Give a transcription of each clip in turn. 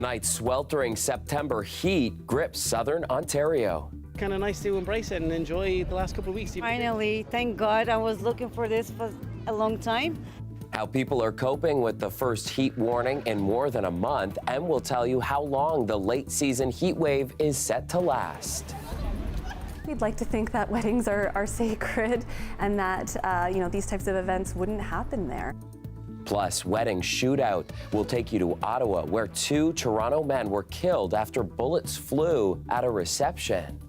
Tonight's sweltering September heat grips southern Ontario. Kind of nice to embrace it and enjoy the last couple of weeks. Finally, thank God. I was looking for this for a long time. How people are coping with the first heat warning in more than a month, and we'll tell you how long the late season heat wave is set to last. We'd like to think that weddings are sacred and that these types of events wouldn't happen there. Plus, wedding shootout. We'll take you to Ottawa, where 2 Toronto men were killed after bullets flew at a reception.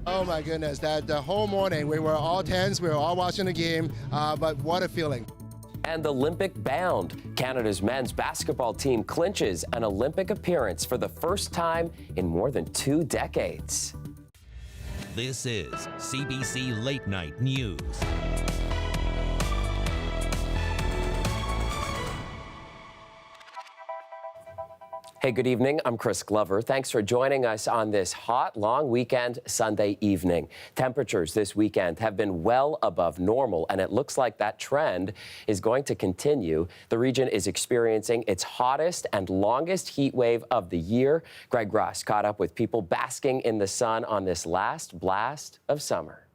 Oh my goodness, the whole morning we were all tense, we were all watching the game, but what a feeling. And Olympic bound. Canada's men's basketball team clinches an Olympic appearance for the first time in more than 2 decades. This is CBC Late Night News. Hey, good evening. I'm Chris Glover. Thanks for joining us on this hot, long weekend Sunday evening. Temperatures this weekend have been well above normal, and it looks like that trend is going to continue. The region is experiencing its hottest and longest heat wave of the year. Greg Ross caught up with people basking in the sun on this last blast of summer.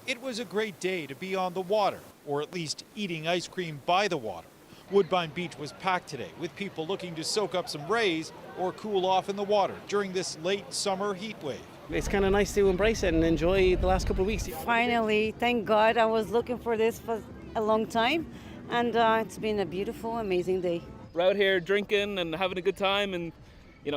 It was a great day to be on the water, or at least eating ice cream by the water. Woodbine Beach was packed today with people looking to soak up some rays or cool off in the water during this late summer heat wave. It's kind of nice to embrace it and enjoy the last couple of weeks. Finally, thank God. I was looking for this for a long time, and it's been a beautiful, amazing day. We're out here drinking and having a good time and,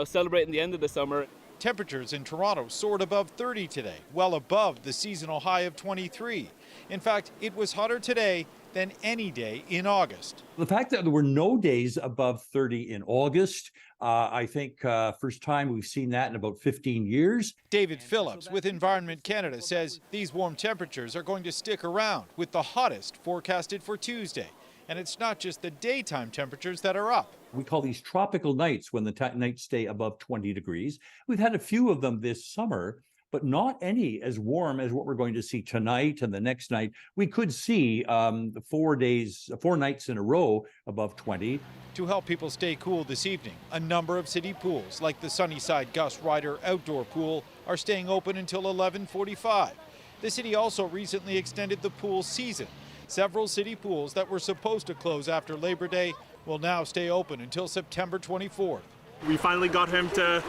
celebrating the end of the summer. Temperatures in Toronto soared above 30 today, well above the seasonal high of 23. In fact, it was hotter today than any day in August. The fact that there were no days above 30 in August, I think first time we've seen that in about 15 years. David Phillips with Environment Canada says these warm temperatures are going to stick around, with the hottest forecasted for Tuesday. And it's not just the daytime temperatures that are up. We call these tropical nights when the nights stay above 20 degrees. We've had a few of them this summer, but not any as warm as what we're going to see tonight and the next night. We could see 4 nights in a row above 20. To help people stay cool this evening, a number of city pools, like the Sunnyside Gus Ryder Outdoor Pool, are staying open until 11:45. The city also recently extended the pool season. Several city pools that were supposed to close after Labor Day will now stay open until September 24th. We finally got him to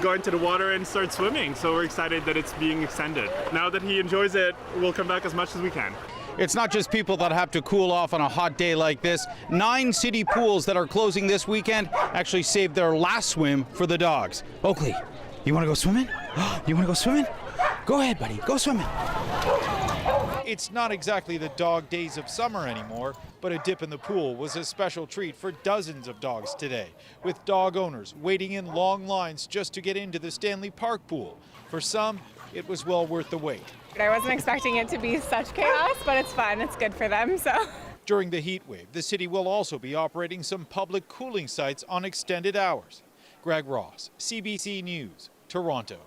go into the water and start swimming, so we're excited that it's being extended. Now that he enjoys it, we'll come back as much as we can. It's not just people that have to cool off on a hot day like this. 9 city pools that are closing this weekend actually saved their last swim for the dogs. Oakley, you want to go swimming? You want to go swimming? Go ahead, buddy. Go swimming. It's not exactly the dog days of summer anymore, but a dip in the pool was a special treat for dozens of dogs today, with dog owners waiting in long lines just to get into the Stanley Park pool. For some, it was well worth the wait. I wasn't expecting it to be such chaos, but it's fun. It's good for them, so. During the heat wave, the city will also be operating some public cooling sites on extended hours. Greg Ross, CBC News, Toronto.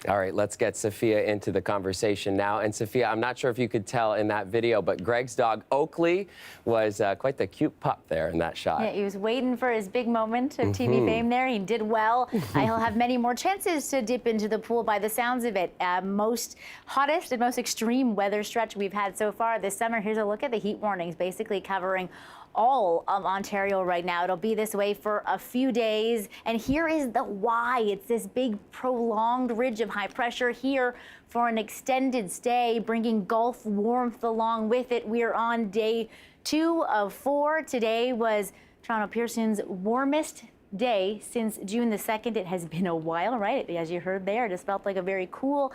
All right, let's get Sophia into the conversation now. And Sophia, I'm not sure if you could tell in that video, but Greg's dog, Oakley, was quite the cute pup there in that shot. Yeah, he was waiting for his big moment of TV fame there. He did well. He'll have many more chances to dip into the pool by the sounds of it. Most hottest and most extreme weather stretch we've had so far this summer. Here's a look at the heat warnings, basically covering all of Ontario right now. It'll be this way for a few days. And here is the why. It's this big prolonged ridge of high pressure here for an extended stay, bringing Gulf warmth along with it. We're on day 2 of 4. Today was Toronto Pearson's warmest day since June the 2nd. It has been a while, right? As you heard there, it just felt like a very cool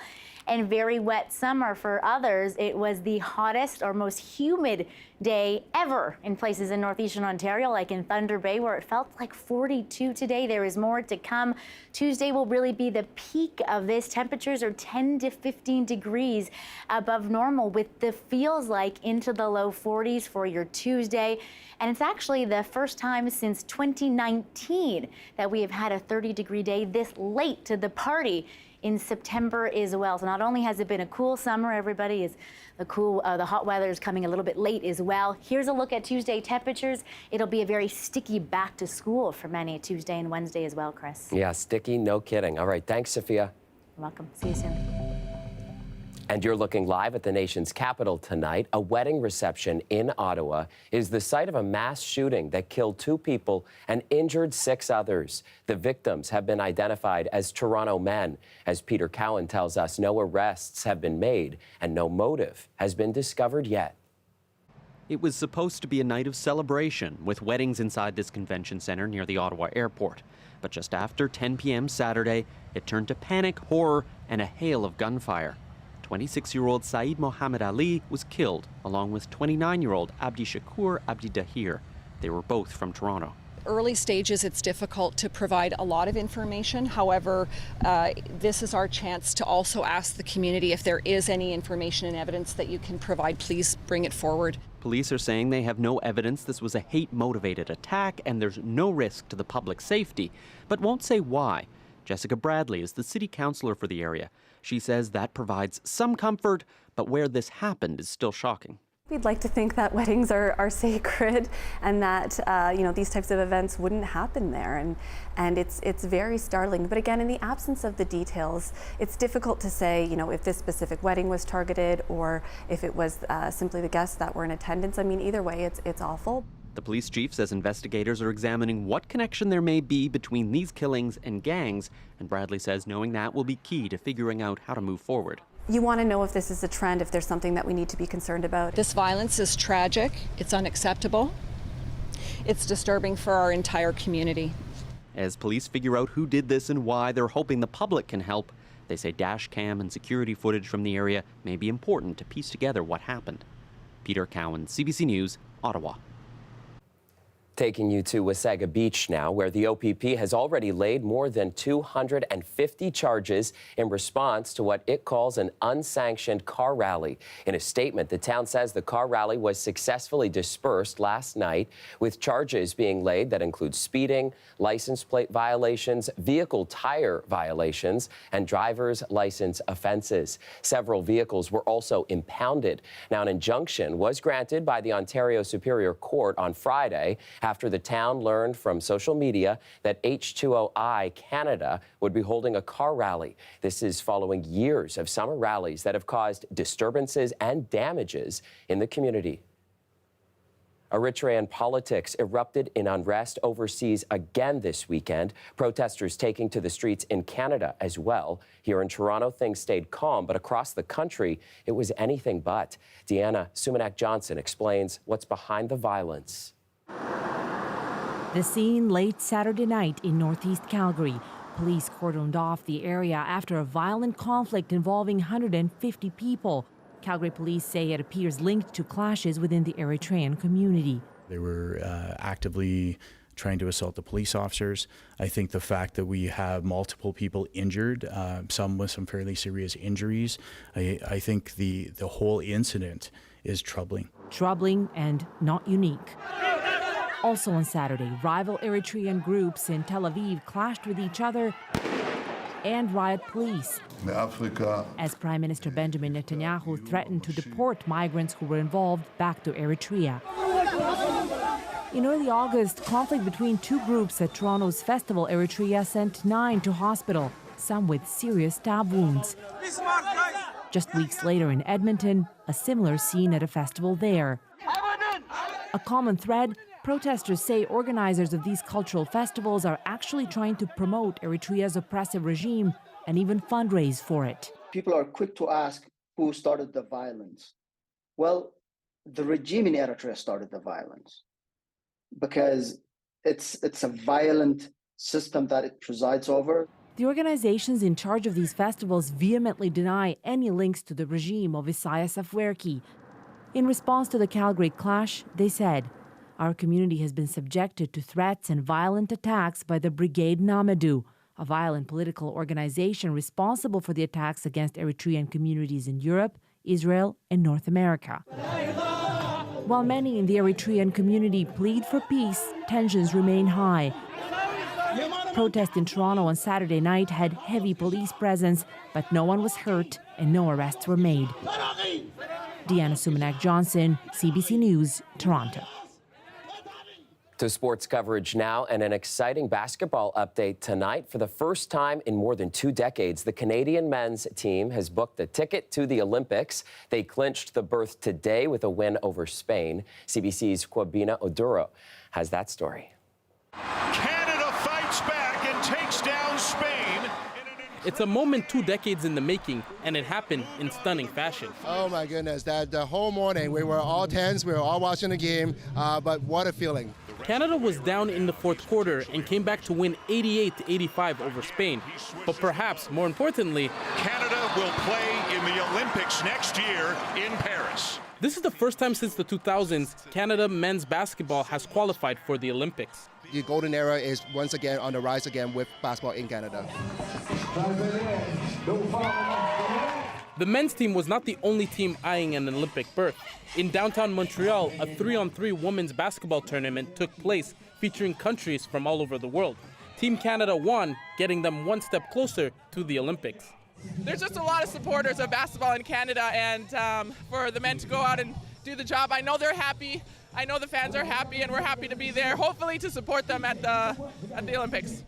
and very wet summer. For others, it was the hottest or most humid day ever in places in northeastern Ontario, like in Thunder Bay, where it felt like 42 today. There is more to come. Tuesday will really be the peak of this. Temperatures are 10 to 15 degrees above normal, with the feels like into the low 40s for your Tuesday. And it's actually the first time since 2019 that we have had a 30-degree day this late to the party in September as well. So not only has it been a cool summer, everybody is the hot weather is coming a little bit late as well. Here's a look at Tuesday temperatures. It'll be a very sticky back to school for many Tuesday and Wednesday as well, Chris. Yeah, sticky, no kidding. All right, thanks, Sophia. You're welcome. See you soon. And you're looking live at the nation's capital tonight. A wedding reception in Ottawa is the site of a mass shooting that killed 2 people and injured 6 others. The victims have been identified as Toronto men. As Peter Cowan tells us, no arrests have been made and no motive has been discovered yet. It was supposed to be a night of celebration with weddings inside this convention center near the Ottawa airport. But just after 10 p.m. Saturday, it turned to panic, horror, and a hail of gunfire. 26-year-old Saeed Mohammed Ali was killed, along with 29-year-old Abdi Shakur Abdi Dahir. They were both from Toronto. Early stages, it's difficult to provide a lot of information. However, this is our chance to also ask the community if there is any information and evidence that you can provide, please bring it forward. Police are saying they have no evidence this was a hate-motivated attack and there's no risk to the public's safety, but won't say why. Jessica Bradley is the city councillor for the area. She says that provides some comfort, but where this happened is still shocking. We'd like to think that weddings are sacred and that these types of events wouldn't happen there, and it's very startling. But again, in the absence of the details, it's difficult to say if this specific wedding was targeted or if it was simply the guests that were in attendance. I mean, either way, it's awful. The police chief says investigators are examining what connection there may be between these killings and gangs, and Bradley says knowing that will be key to figuring out how to move forward. You want to know if this is a trend, if there's something that we need to be concerned about. This violence is tragic, it's unacceptable, it's disturbing for our entire community. As police figure out who did this and why, they're hoping the public can help. They say dash cam and security footage from the area may be important to piece together what happened. Peter Cowan, CBC News, Ottawa. Taking you to Wasaga Beach now, where the OPP has already laid more than 250 charges in response to what it calls an unsanctioned car rally. In a statement, the town says the car rally was successfully dispersed last night, with charges being laid that include speeding, license plate violations, vehicle tire violations, and driver's license offenses. Several vehicles were also impounded. Now, an injunction was granted by the Ontario Superior Court on Friday after the town learned from social media that H2OI Canada would be holding a car rally. This is following years of summer rallies that have caused disturbances and damages in the community. Eritrean politics erupted in unrest overseas again this weekend. Protesters taking to the streets in Canada as well. Here in Toronto, things stayed calm, but across the country, it was anything but. Deanna Sumanak-Johnson explains what's behind the violence. The scene late Saturday night in northeast Calgary. Police cordoned off the area after a violent conflict involving 150 people. Calgary police say it appears linked to clashes within the Eritrean community. They were actively trying to assault the police officers. I think the fact that we have multiple people injured, some with some fairly serious injuries, I think the whole incident is troubling. Troubling and not unique. Also on Saturday, rival Eritrean groups in Tel Aviv clashed with each other and riot police as Prime Minister Benjamin Netanyahu threatened to deport migrants who were involved back to Eritrea. In early August, conflict between 2 groups at Toronto's festival Eritrea sent 9 to hospital, some with serious stab wounds. Just weeks later in Edmonton, a similar scene at a festival there. A common thread: protesters say organizers of these cultural festivals are actually trying to promote Eritrea's oppressive regime and even fundraise for it. People are quick to ask who started the violence. Well, the regime in Eritrea started the violence because it's a violent system that it presides over. The organizations in charge of these festivals vehemently deny any links to the regime of Isaias Afwerki. In response to the Calgary clash, they said, "Our community has been subjected to threats and violent attacks by the Brigade Namadu, a violent political organization responsible for the attacks against Eritrean communities in Europe, Israel, and North America." While many in the Eritrean community plead for peace, tensions remain high. Protests in Toronto on Saturday night had heavy police presence, but no one was hurt and no arrests were made. Deanna Sumanak-Johnson, CBC News, Toronto. To sports coverage now, and an exciting basketball update tonight. For the first time in more than 2 decades, the Canadian men's team has booked a ticket to the Olympics. They clinched the berth today with a win over Spain. CBC's Kwabena Oduro has that story. Canada fights back and takes down Spain. It's a moment 2 decades in the making, and it happened in stunning fashion. Oh my goodness, that the whole morning we were all tense, we were all watching the game, but what a feeling. Canada was down in the fourth quarter and came back to win 88-85 over Spain. But perhaps more importantly, Canada will play in the Olympics next year in Paris. This is the first time since the 2000s Canada men's basketball has qualified for the Olympics. The golden era is once again on the rise again with basketball in Canada. The men's team was not the only team eyeing an Olympic berth. In downtown Montreal, a 3-on-3 women's basketball tournament took place featuring countries from all over the world. Team Canada won, getting them one step closer to the Olympics. There's just a lot of supporters of basketball in Canada, and for the men to go out and do the job, I know they're happy. I know the fans are happy, and we're happy to be there, hopefully to support them at the Olympics.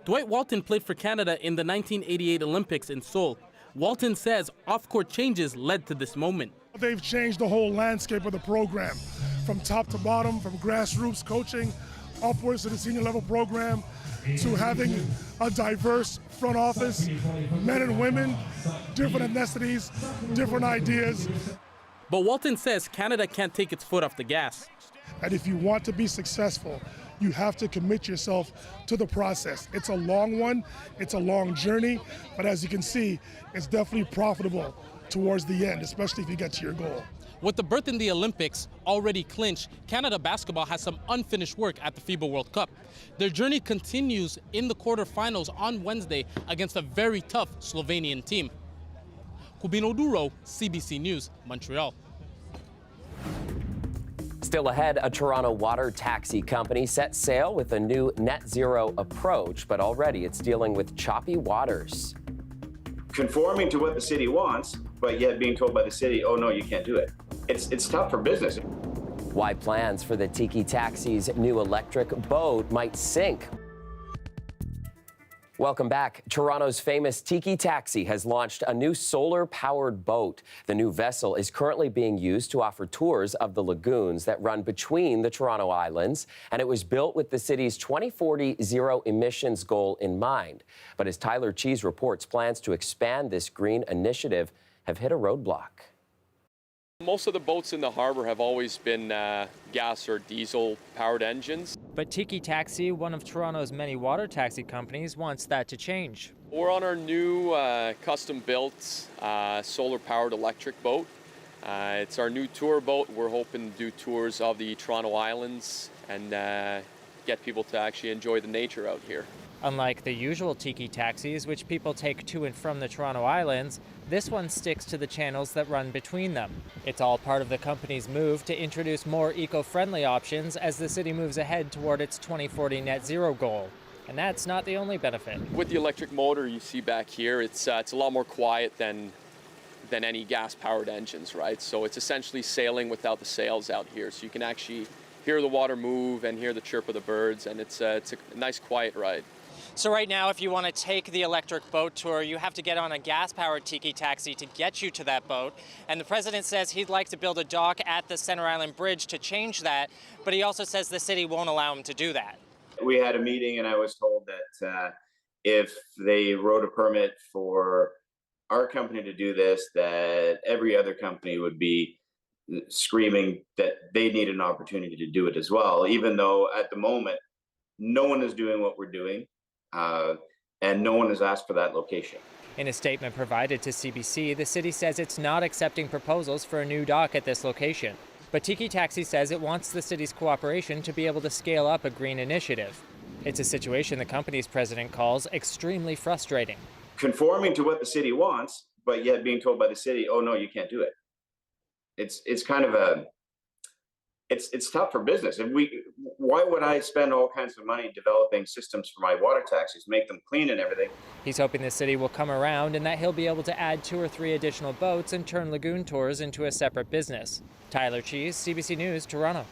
Dwight Walton played for Canada in the 1988 Olympics in Seoul. Walton says off-court changes led to this moment. They've changed the whole landscape of the program, from top to bottom, from grassroots coaching upwards to the senior level program, to having a diverse front office, men and women, different ethnicities, different ideas. But Walton says Canada can't take its foot off the gas. And if you want to be successful, you have to commit yourself to the process. It's a long one, it's a long journey, but as you can see, it's definitely profitable towards the end, especially if you get to your goal. With the berth in the Olympics already clinched, Canada basketball has some unfinished work at the FIBA World Cup. Their journey continues in the quarterfinals on Wednesday against a very tough Slovenian team. Kwabena Oduro, CBC News, Montreal. Still ahead, a Toronto water taxi company set sail with a new net zero approach, but already it's dealing with choppy waters. Conforming to what the city wants, but yet being told by the city, oh no, you can't do it. It's tough for business. Why plans for the Tiki Taxi's new electric boat might sink. Welcome back. Toronto's famous Tiki Taxi has launched a new solar-powered boat. The new vessel is currently being used to offer tours of the lagoons that run between the Toronto Islands, and it was built with the city's 2040 zero emissions goal in mind. But as Tyler Cheese reports, plans to expand this green initiative have hit a roadblock. Most of the boats in the harbor have always been gas or diesel powered engines. But Tiki Taxi, one of Toronto's many water taxi companies, wants that to change. We're on our new custom built solar powered electric boat. It's our new tour boat. We're hoping to do tours of the Toronto Islands and get people to actually enjoy the nature out here. Unlike the usual Tiki Taxis, which people take to and from the Toronto Islands, this one sticks to the channels that run between them. It's all part of the company's move to introduce more eco-friendly options as the city moves ahead toward its 2040 net zero goal. And that's not the only benefit. With the electric motor you see back here, it's a lot more quiet than any gas-powered engines, right? So it's essentially sailing without the sails out here. So you can actually hear the water move and hear the chirp of the birds, and it's a nice, quiet ride. So right now, if you want to take the electric boat tour, you have to get on a gas-powered Tiki Taxi to get you to that boat. And the president says he'd like to build a dock at the Center Island Bridge to change that, but he also says the city won't allow him to do that. We had a meeting and I was told that if they wrote a permit for our company to do this, that every other company would be screaming that they need an opportunity to do it as well, even though at the moment, no one is doing what we're doing. And no one has asked for that location. In a statement provided to CBC, the city says it's not accepting proposals for a new dock at this location. But Tiki Taxi says it wants the city's cooperation to be able to scale up a green initiative. It's a situation the company's president calls extremely frustrating. Conforming to what the city wants, but yet being told by the city, oh no, you can't do it. It's kind of it's tough for business. Why would I spend all kinds of money developing systems for my water taxis, make them clean and everything? He's hoping the city will come around and that he'll be able to add 2 or 3 additional boats and turn lagoon tours into a separate business. Tyler Cheese, CBC News, Toronto.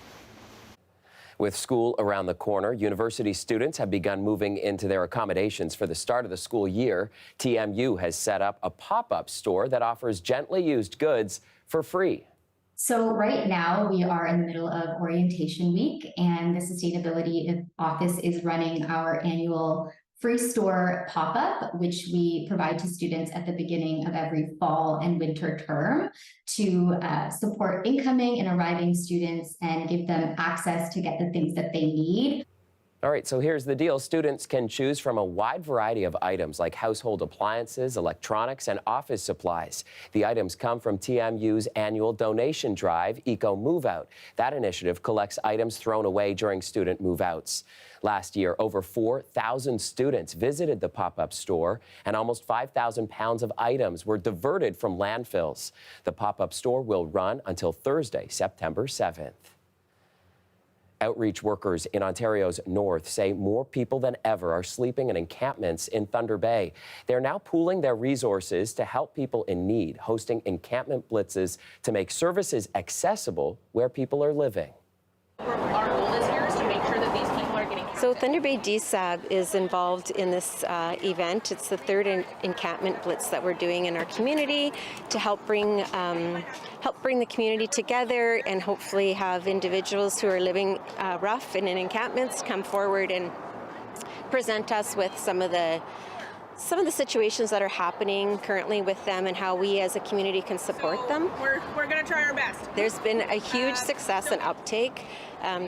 With school around the corner, university students have begun moving into their accommodations for the start of the school year. TMU has set up a pop-up store that offers gently used goods for free. So right now we are in the middle of orientation week, and the sustainability office is running our annual free store pop-up, which we provide to students at the beginning of every fall and winter term to support incoming and arriving students and give them access to get the things that they need. All right, so here's the deal. Students can choose from a wide variety of items like household appliances, electronics, and office supplies. The items come from TMU's annual donation drive, Eco Move Out. That initiative collects items thrown away during student move-outs. Last year, over 4,000 students visited the pop-up store, and almost 5,000 pounds of items were diverted from landfills. The pop-up store will run until Thursday, September 7th. Outreach workers in Ontario's north say more people than ever are sleeping in encampments in Thunder Bay. They're now pooling their resources to help people in need, hosting encampment blitzes to make services accessible where people are living. Our goal is here is to make sure that these people are getting. So Thunder Bay DSAB is involved in this event. It's the third encampment blitz that we're doing in our community to help bring the community together and hopefully have individuals who are living rough and in encampments come forward and present us with some of the situations that are happening currently with them and how we as a community can support them. We're going to try our best. There's been a huge success and uptake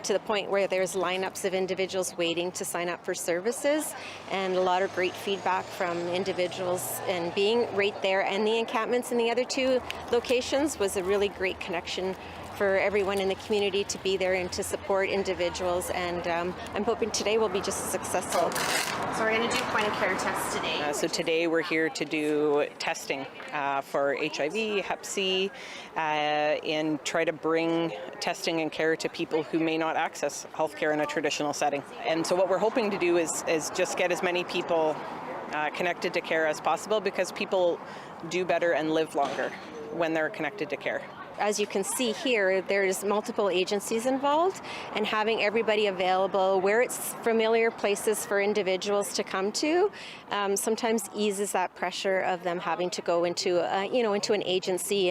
to the point where there's lineups of individuals waiting to sign up for services, and a lot of great feedback from individuals, and being right there, and the encampments in the other 2 locations was a really great connection for everyone in the community to be there and to support individuals, and I'm hoping today will be just as successful. So we're going to do point of care tests today. So today we're here to do testing for HIV, Hep C, and try to bring testing and care to people who may not access healthcare in a traditional setting. And so what we're hoping to do is just get as many people connected to care as possible, because people do better and live longer when they're connected to care. As you can see here, there's multiple agencies involved, and having everybody available where it's familiar places for individuals to come to sometimes eases that pressure of them having to go into into an agency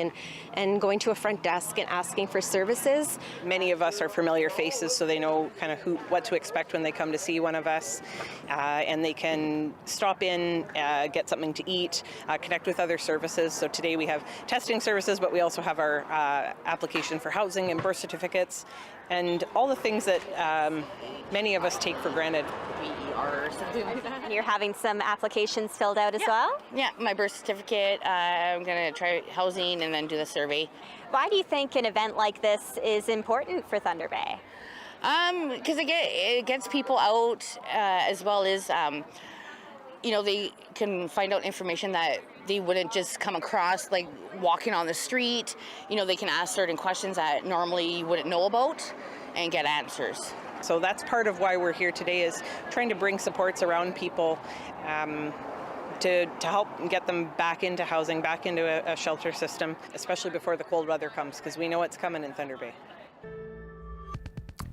and going to a front desk and asking for services. Many of us are familiar faces, so they know kind of what to expect when they come to see one of us, and they can stop in, get something to eat, connect with other services. So today we have testing services, but we also have our application for housing and birth certificates, and all the things that many of us take for granted. And you're having some applications filled out as well? Yeah, my birth certificate. I'm going to try housing and then do the survey. Why do you think an event like this is important for Thunder Bay? Because it gets people out, as well as they can find out information that they wouldn't just come across, like walking on the street. They can ask certain questions that normally you wouldn't know about and get answers. So that's part of why we're here today, is trying to bring supports around people to help get them back into housing, back into a shelter system, especially before the cold weather comes, because we know it's coming in Thunder Bay.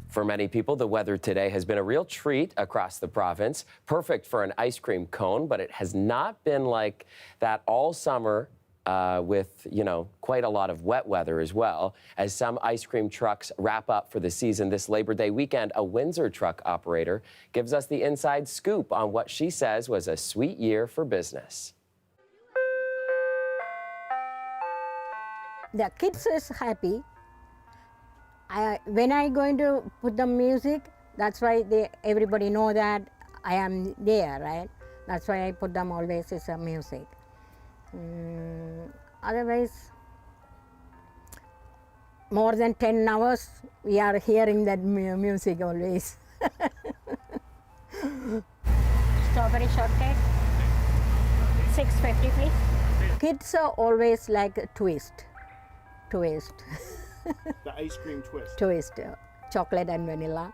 For many people, the weather today has been a real treat across the province. Perfect for an ice cream cone, but it has not been like that all summer with, quite a lot of wet weather as well. As some ice cream trucks wrap up for the season this Labor Day weekend, a Windsor truck operator gives us the inside scoop on what she says was a sweet year for business. The kids is happy. When I going to put the music, that's why everybody know that I am there, right? That's why I put them always as a music. Otherwise, more than 10 hours, we are hearing that music always. Strawberry shortcake, $6.50 please. Kids are always like a twist. The ice cream twist. Twist, chocolate and vanilla.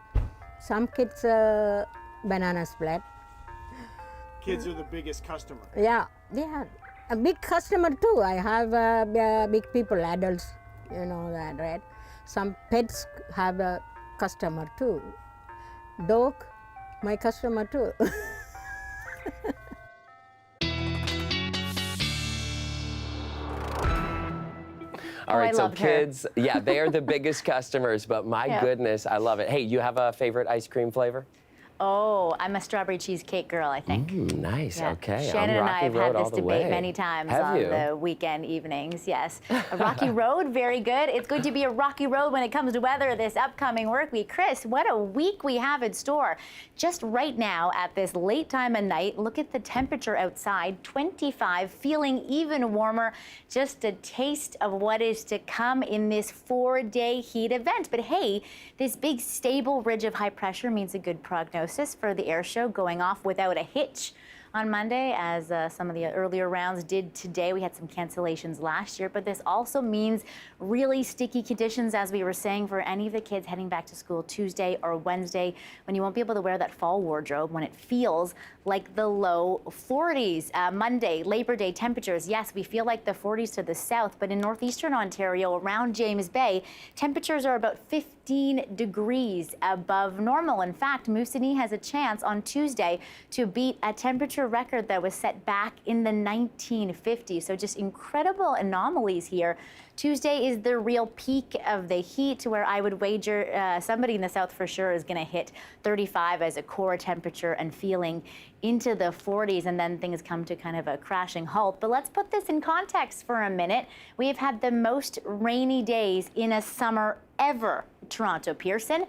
Some kids banana split. Kids are the biggest customer. Yeah, they are a big customer too. I have big people, adults, you know that, right? Some pets have a customer too. Dog, my customer too. All right, so loved kids, yeah, they are the biggest customers, but my Yeah. goodness, I love it. Hey, you have a favorite ice cream flavor? Oh, I'm a strawberry cheesecake girl, I think. Nice, Yeah. okay. Shannon I'm and I Rocky have Road had all this the debate way. many times Have on you? the weekend evenings. Yes. A rocky road, very good. It's going to be a rocky road when it comes to weather this upcoming work week. Chris, what a week we have in store. Just right now at this late time of night, look at the temperature outside, 25, feeling even warmer. Just a taste of what is to come in this 4-day heat event. But hey, this big stable ridge of high pressure means a good prognosis for the air show going off without a hitch on Monday, as some of the earlier rounds did today. We had some cancellations last year, but this also means really sticky conditions, as we were saying, for any of the kids heading back to school Tuesday or Wednesday, when you won't be able to wear that fall wardrobe when it feels like the low 40s. Monday, Labor Day temperatures, yes, we feel like the 40s to the south, but in northeastern Ontario, around James Bay, temperatures are about 15 degrees above normal. In fact, Moosonee has a chance on Tuesday to beat a temperature record that was set back in the 1950s. So just incredible anomalies here. Tuesday is the real peak of the heat, where I would wager somebody in the south for sure is going to hit 35 as a core temperature and feeling into the 40s, and then things come to kind of a crashing halt. But let's put this in context for a minute. We have had the most rainy days in a summer ever, Toronto Pearson.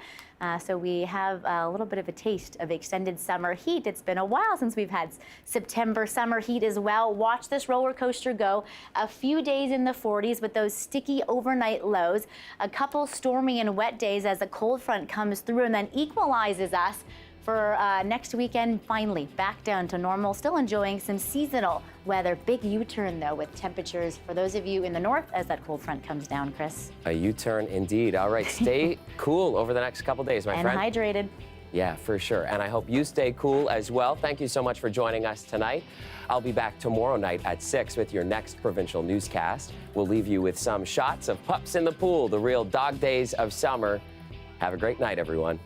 So we have a little bit of a taste of extended summer heat. It's been a while since we've had September summer heat as well. Watch this roller coaster go. A few days in the 40s with those sticky overnight lows. A couple stormy and wet days as a cold front comes through and then equalizes us for next weekend, finally back down to normal. Still enjoying some seasonal weather. Big U-turn, though, with temperatures for those of you in the north as that cold front comes down, Chris. A U-turn indeed. All right, stay cool over the next couple days, my friend. And hydrated. Yeah, for sure. And I hope you stay cool as well. Thank you so much for joining us tonight. I'll be back tomorrow night at 6 with your next provincial newscast. We'll leave you with some shots of pups in the pool, the real dog days of summer. Have a great night, everyone.